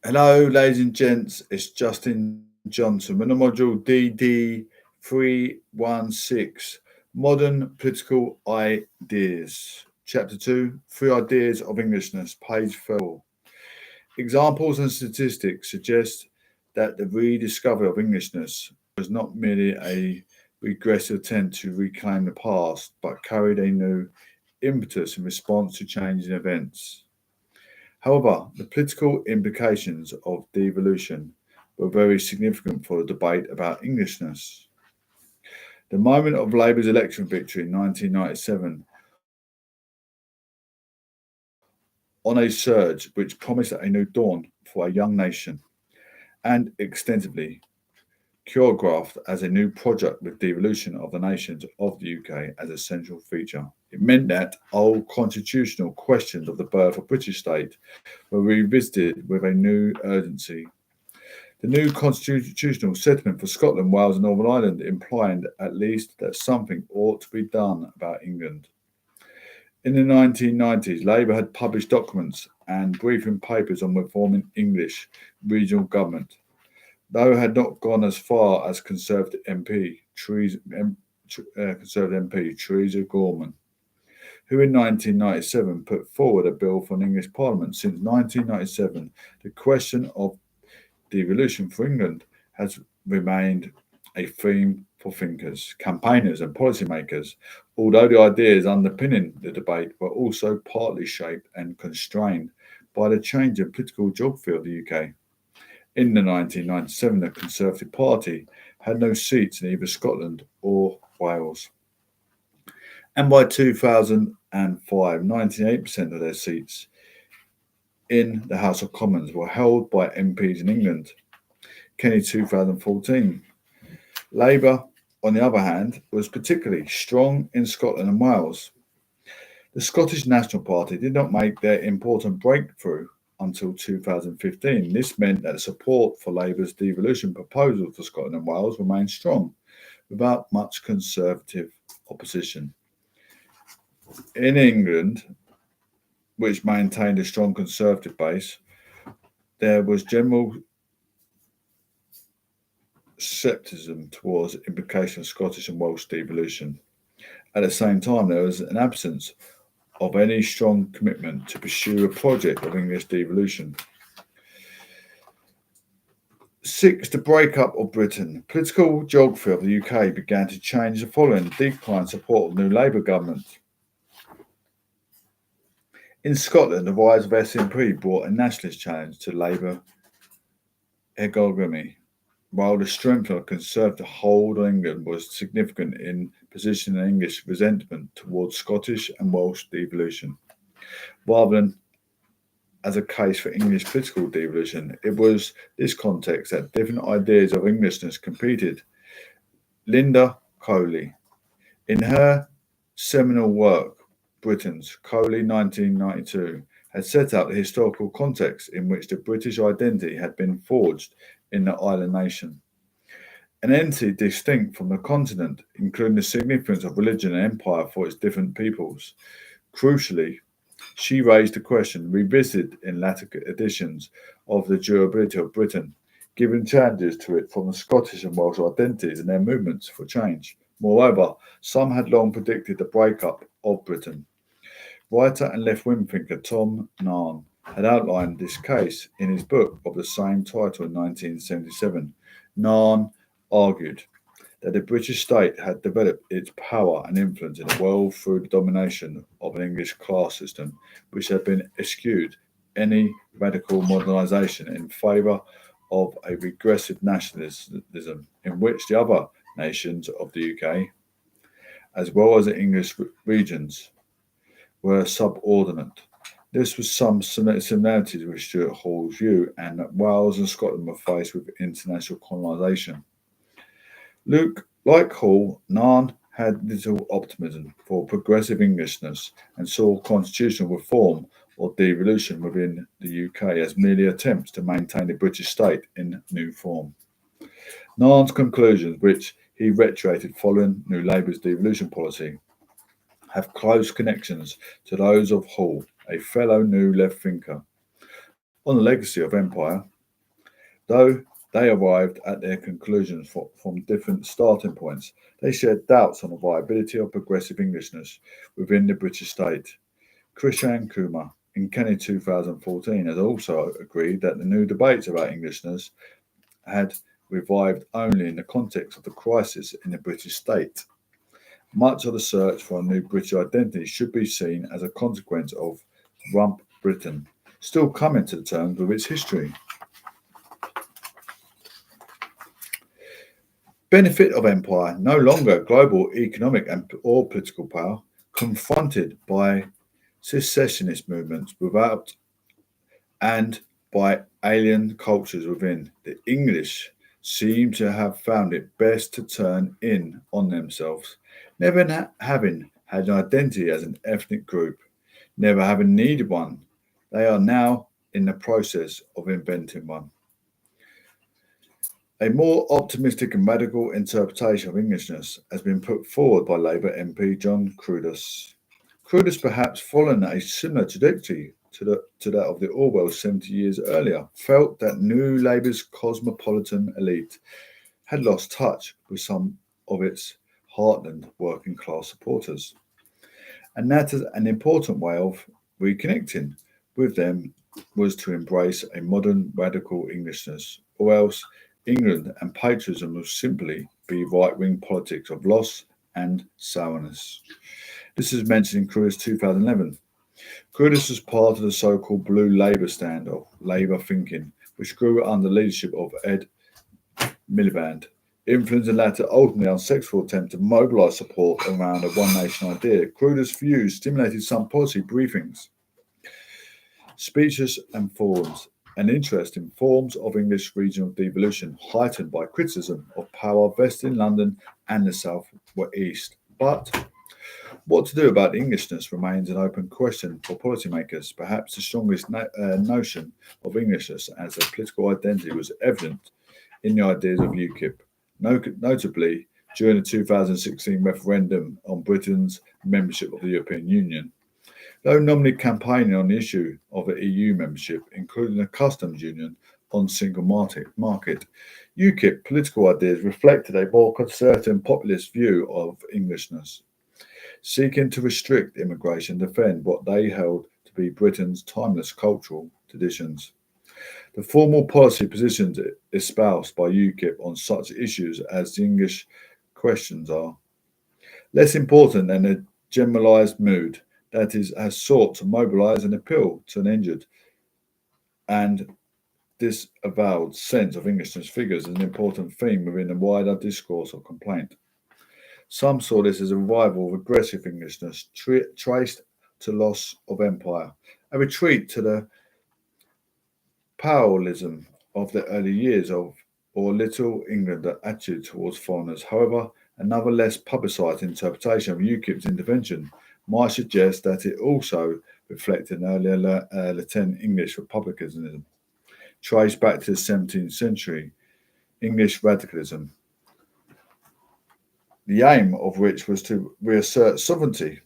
Hello, ladies and gents. It's Justin Johnson. We're on the module DD316 Modern Political Ideas. Chapter 2 Three Ideas of Englishness, page 4. Examples and statistics suggest that the rediscovery of Englishness was not merely a regressive attempt to reclaim the past, but carried a new impetus in response to changing events. However, the political implications of devolution were very significant for the debate about Englishness. The moment of Labour's election victory in 1997 on a surge which promised a new dawn for a young nation and extensively choreographed as a new project with devolution of the nations of the UK as a central feature. It meant that old constitutional questions of the birth of British state were revisited with a new urgency. The new constitutional settlement for Scotland, Wales, and Northern Ireland implied at least that something ought to be done about England. In the 1990s, Labour had published documents and briefing papers on reforming English regional government, though it had not gone as far as Conservative MP Theresa Gorman, who in 1997 put forward a bill for an English Parliament. Since 1997, the question of devolution for England has remained a theme for thinkers, campaigners, and policymakers, although the ideas underpinning the debate were also partly shaped and constrained by the change in political geography of the UK. In the 1997, the Conservative Party had no seats in either Scotland or Wales. And by 2005, 98% of their seats in the House of Commons were held by MPs in England. Kenny 2014. Labour, on the other hand, was particularly strong in Scotland and Wales. The Scottish National Party did not make their important breakthrough until 2015. This meant that the support for Labour's devolution proposal for Scotland and Wales remained strong, without much Conservative opposition. In England, which maintained a strong Conservative base, there was general scepticism towards the implication of Scottish and Welsh devolution. At the same time, there was an absence of any strong commitment to pursue a project of English devolution. 6. The breakup of Britain. Political geography of the UK began to change the following: declined support of new Labour government. In Scotland, the rise of SNP brought a nationalist challenge to Labour hegemony, while the strength of a Conservative hold on England was significant in positioning English resentment towards Scottish and Welsh devolution. Rather than as a case for English political devolution, it was this context that different ideas of Englishness competed. Linda Coley, in her seminal work, Britons, Coley 1992, had set out the historical context in which the British identity had been forged in the island nation. An entity distinct from the continent, including the significance of religion and empire for its different peoples. Crucially, she raised the question, revisited in latter editions, of the durability of Britain, giving challenges to it from the Scottish and Welsh identities and their movements for change. Moreover, some had long predicted the breakup of Britain. Writer and left-wing thinker Tom Nairn had outlined this case in his book of the same title in 1977. Nairn argued that the British state had developed its power and influence in the world through the domination of an English class system, which had been eschewed any radical modernisation in favour of a regressive nationalism in which the other nations of the UK, as well as the English regions, were subordinate. This was some similarities with Stuart Hall's view, and that Wales and Scotland were faced with international colonisation. Like Hall, Nairn had little optimism for progressive Englishness and saw constitutional reform or devolution within the UK as merely attempts to maintain the British state in new form. Nairn's conclusions, which he reiterated following New Labour's devolution policy, have close connections to those of Hall, a fellow New Left thinker. On the legacy of empire, Though they arrived at their conclusions from different starting points, they shared doubts on the viability of progressive Englishness within the British state. Krishan Kumar in Kenny 2014 has also agreed that the new debates about Englishness had revived only in the context of the crisis in the British state. Much of the search for a new British identity should be seen as a consequence of Rump Britain, still coming to terms with its history. Benefit of empire, no longer global economic or political power, confronted by secessionist movements without and by alien cultures within. The English seem to have found it best to turn in on themselves, never having had an identity as an ethnic group, never having needed one. They are now in the process of inventing one. A more optimistic and radical interpretation of Englishness has been put forward by Labour MP John Cruddas. Cruddas, perhaps following a similar trajectory to that of the Orwell 70 years earlier, felt that New Labour's cosmopolitan elite had lost touch with some of its heartland working class supporters, and that an important way of reconnecting with them was to embrace a modern radical Englishness, or else England and patriotism will simply be right-wing politics of loss and sourness. This is mentioned in Cruddas 2011. Cruddas was part of the so-called Blue Labour stand of Labour thinking, which grew under the leadership of Ed Miliband, influenced the latter ultimately unsuccessful attempt to mobilise support around a one nation idea. Cruddas' views stimulated some policy briefings, speeches and forums, and interest in forms of English regional devolution, heightened by criticism of power vested in London and the South East. But what to do about Englishness remains an open question for policymakers. Perhaps the strongest notion of Englishness as a political identity was evident in the ideas of UKIP, notably during the 2016 referendum on Britain's membership of the European Union. Though nominally campaigning on the issue of the EU membership, including a customs union on single market, UKIP political ideas reflected a more conservative and populist view of Englishness, seeking to restrict immigration and defend what they held to be Britain's timeless cultural traditions. The formal policy positions espoused by UKIP on such issues as the English questions are less important than a generalised mood that has sought to mobilise and appeal to an injured and disavowed sense of Englishness figures as an important theme within the wider discourse of complaint. Some saw this as a revival of aggressive Englishness traced to loss of empire, a retreat to the parallelism of the early years of or Little England attitude towards foreigners. However, another less publicised interpretation of UKIP's intervention might suggest that it also reflected an earlier latent English republicanism, traced back to the 17th century English radicalism, the aim of which was to reassert sovereignty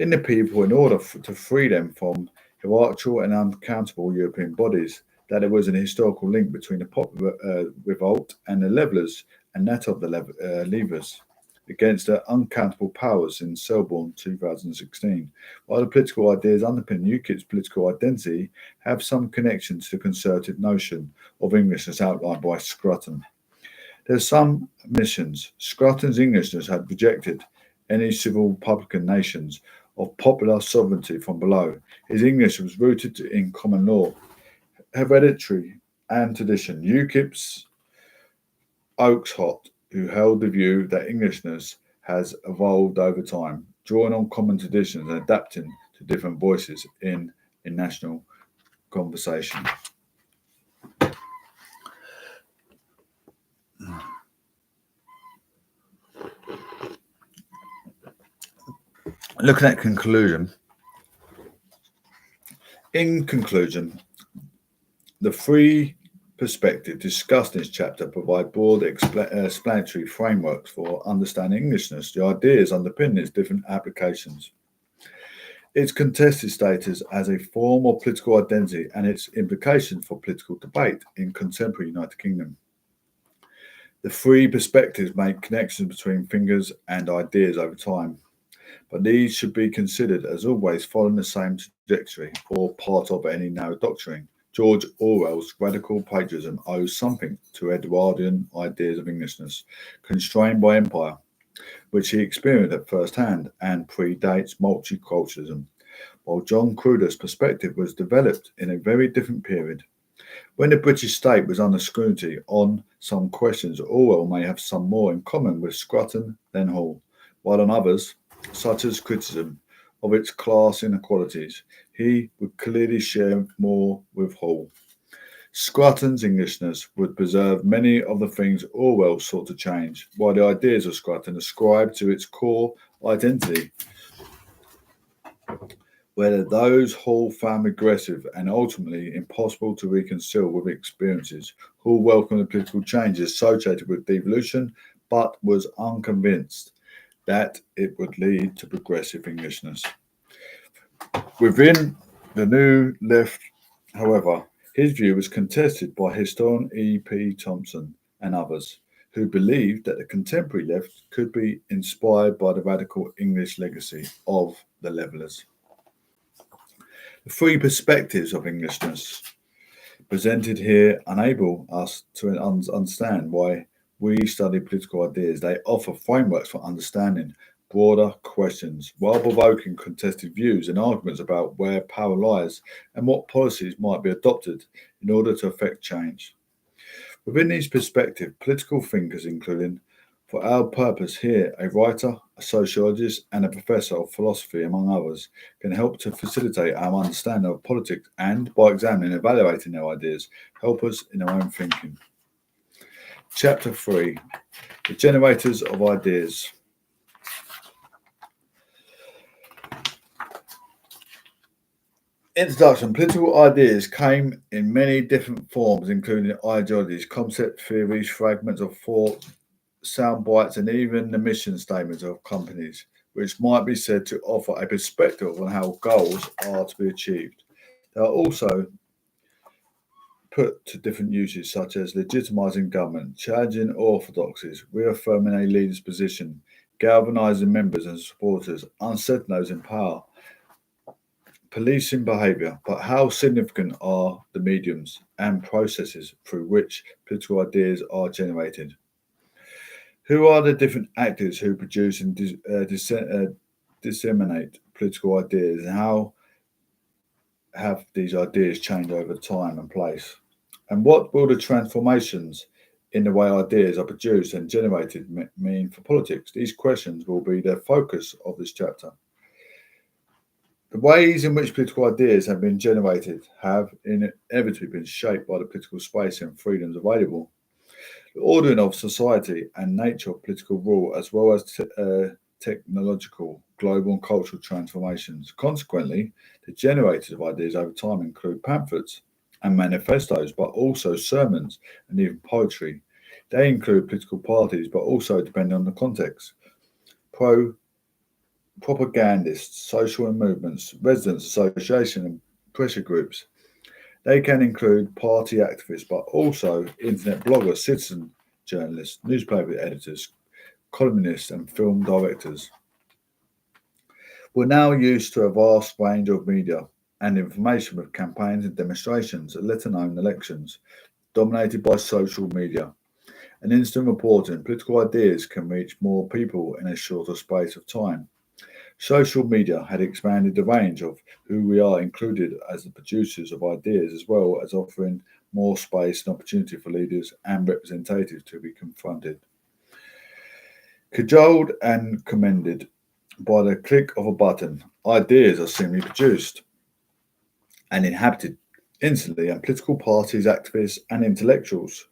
in the people in order to free them from hierarchical and unaccountable European bodies, that there was an historical link between the popular revolt and the levellers and that of the leavers against the uncountable powers in Selborne 2016. While the political ideas underpinning UKIP's political identity have some connection to the conservative notion of Englishness outlined by Scruton. There are some missions. Scruton's Englishness had rejected any civil republican nations of popular sovereignty from below. His English was rooted in common law, hereditary and tradition. UKIP's Oakeshott, who held the view that Englishness has evolved over time, drawing on common traditions and adapting to different voices in national conversation. Looking at conclusion. In conclusion, the three perspectives discussed in this chapter provide broad explanatory frameworks for understanding Englishness. The ideas underpinning its different applications. Its contested status as a form of political identity and its implications for political debate in contemporary United Kingdom. The three perspectives make connections between fingers and ideas over time, but these should be considered as always following the same trajectory or part of any narrow doctrine. George Orwell's radical patriotism owes something to Edwardian ideas of Englishness, constrained by empire, which he experienced at first hand and predates multiculturalism, while John Cruder's perspective was developed in a very different period. When the British state was under scrutiny on some questions, Orwell may have some more in common with Scruton than Hall, while on others, such as criticism of its class inequalities, he would clearly share more with Hall. Scruton's Englishness would preserve many of the things Orwell sought to change, while the ideas of Scruton ascribed to its core identity whether those Hall found regressive and ultimately impossible to reconcile with experiences. Hall welcomed the political changes associated with devolution, but was unconvinced that it would lead to progressive Englishness. Within the New Left, however, his view was contested by historian E.P. Thompson and others, who believed that the contemporary left could be inspired by the radical English legacy of the Levellers. The three perspectives of Englishness presented here enable us to understand why we study political ideas. They offer frameworks for understanding broader questions while provoking contested views and arguments about where power lies and what policies might be adopted in order to effect change. Within these perspectives, political thinkers, including, for our purpose here, a writer, a sociologist, and a professor of philosophy, among others, can help to facilitate our understanding of politics and, by examining and evaluating their ideas, help us in our own thinking. Chapter 3: The Generators of Ideas. Introduction. Political ideas came in many different forms, including ideologies, concept theories, fragments of thought, sound bites, and even the mission statements of companies, which might be said to offer a perspective on how goals are to be achieved. They are also put to different uses, such as legitimizing government, challenging orthodoxies, reaffirming a leader's position, galvanizing members and supporters, unsettling those in power, policing behaviour. But how significant are the mediums and processes through which political ideas are generated? Who are the different actors who produce and disseminate political ideas, and how have these ideas changed over time and place? And what will the transformations in the way ideas are produced and generated mean for politics? These questions will be the focus of this chapter. The ways in which political ideas have been generated have inevitably been shaped by the political space and freedoms available, the ordering of society and nature of political rule, as well as technological, global, and cultural transformations. Consequently, the generators of ideas over time include pamphlets and manifestos, but also sermons and even poetry. They include political parties, but also, depending on the context, propagandists, social movements, residents' association, and pressure groups. They can include party activists, but also internet bloggers, citizen journalists, newspaper editors, columnists, and film directors. We're now used to a vast range of media and information with campaigns and demonstrations, let alone elections, dominated by social media. And instant reporting, political ideas can reach more people in a shorter space of time. Social media had expanded the range of who we are included as the producers of ideas, as well as offering more space and opportunity for leaders and representatives to be confronted. Cajoled and commended by the click of a button, ideas are seemingly produced and inhabited instantly, and political parties, activists, and intellectuals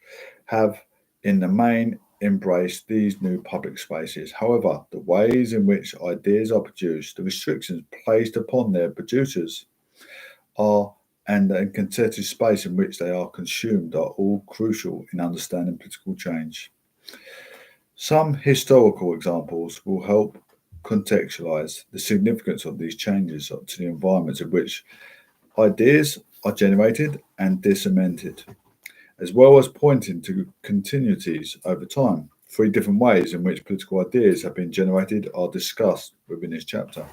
have, in the main, embraced these new public spaces. However, the ways in which ideas are produced, the restrictions placed upon their producers and the contested space in which they are consumed are all crucial in understanding political change. Some historical examples will help contextualize the significance of these changes to the environments in which ideas are generated and disseminated, as well as pointing to continuities over time. Three different ways in which political ideas have been generated are discussed within this chapter.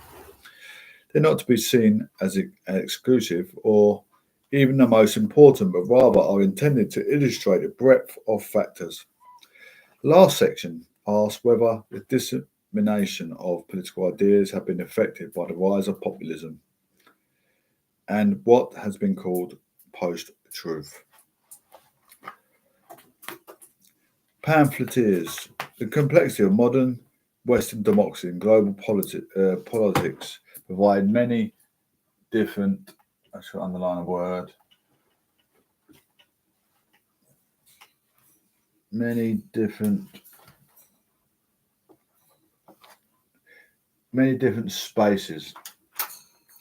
They're not to be seen as exclusive or even the most important, but rather are intended to illustrate the breadth of factors. The last section asks whether the dissemination of political ideas have been affected by the rise of populism and what has been called post-truth. Pamphleteers. The complexity of modern Western democracy and global politics provide many different, I should underline a word, many different spaces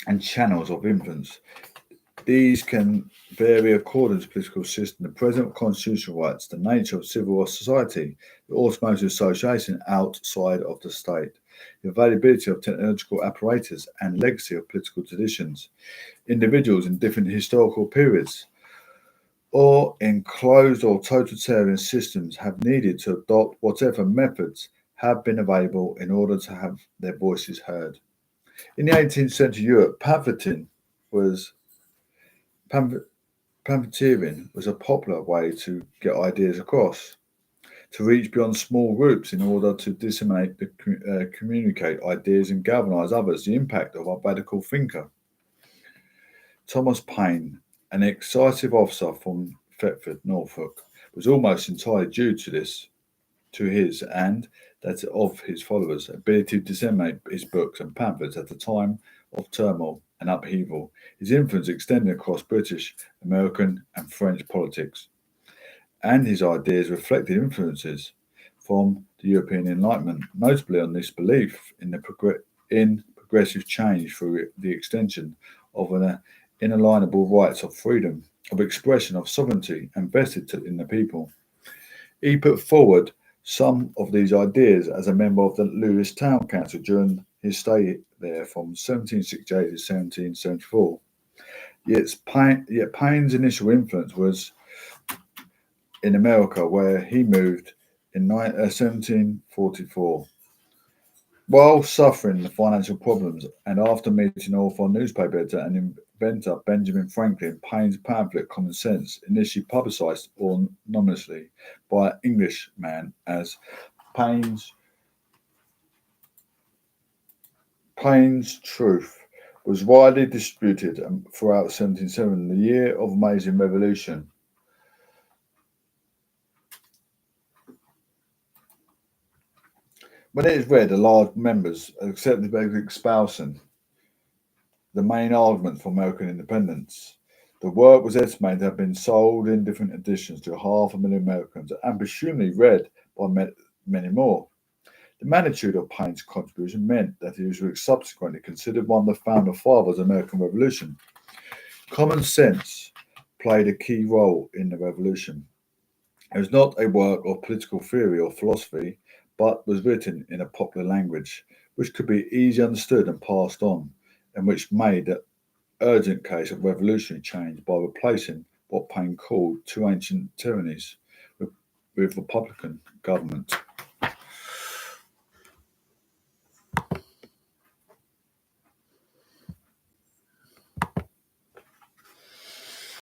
and channels of influence. These can vary according to political system, the present of constitutional rights, the nature of civil society, the automotive association outside of the state, the availability of technological apparatus and legacy of political traditions, individuals in different historical periods, or in closed or totalitarian systems have needed to adopt whatever methods have been available in order to have their voices heard. In the 18th century Europe, pamphleteering was a popular way to get ideas across, to reach beyond small groups in order to disseminate, communicate ideas and galvanize others. The impact of a radical thinker. Thomas Paine, an decisive officer from Thetford, Norfolk, was almost entirely due to his and that of his followers' ability to disseminate his books and pamphlets at a time of turmoil and upheaval. His influence extended across British, American, and French politics, and his ideas reflected influences from the European Enlightenment, notably on this belief in progressive change through the extension of an inalienable rights of freedom of expression, of sovereignty, and vested in the people. He put forward some of these ideas as a member of the Lewis Town Council during his stay there from 1768 to 1774. Yet Paine's initial influence was in America, where he moved in 1744. While suffering the financial problems and after meeting author, newspaper editor, and inventor Benjamin Franklin, Paine's pamphlet Common Sense, initially publicized anonymously by an Englishman as Paine's Truth, was widely distributed throughout 1770, the year of Amazing Revolution. When it is read, a large members accepted by espousing the main argument for American independence. The work was estimated to have been sold in different editions to 500,000 Americans and presumably read by many more. The magnitude of Paine's contribution meant that he was subsequently considered one of the founder fathers of the American Revolution. Common Sense played a key role in the Revolution. It was not a work of political theory or philosophy, but was written in a popular language, which could be easily understood and passed on, and which made an urgent case of revolutionary change by replacing what Paine called two ancient tyrannies with republican government.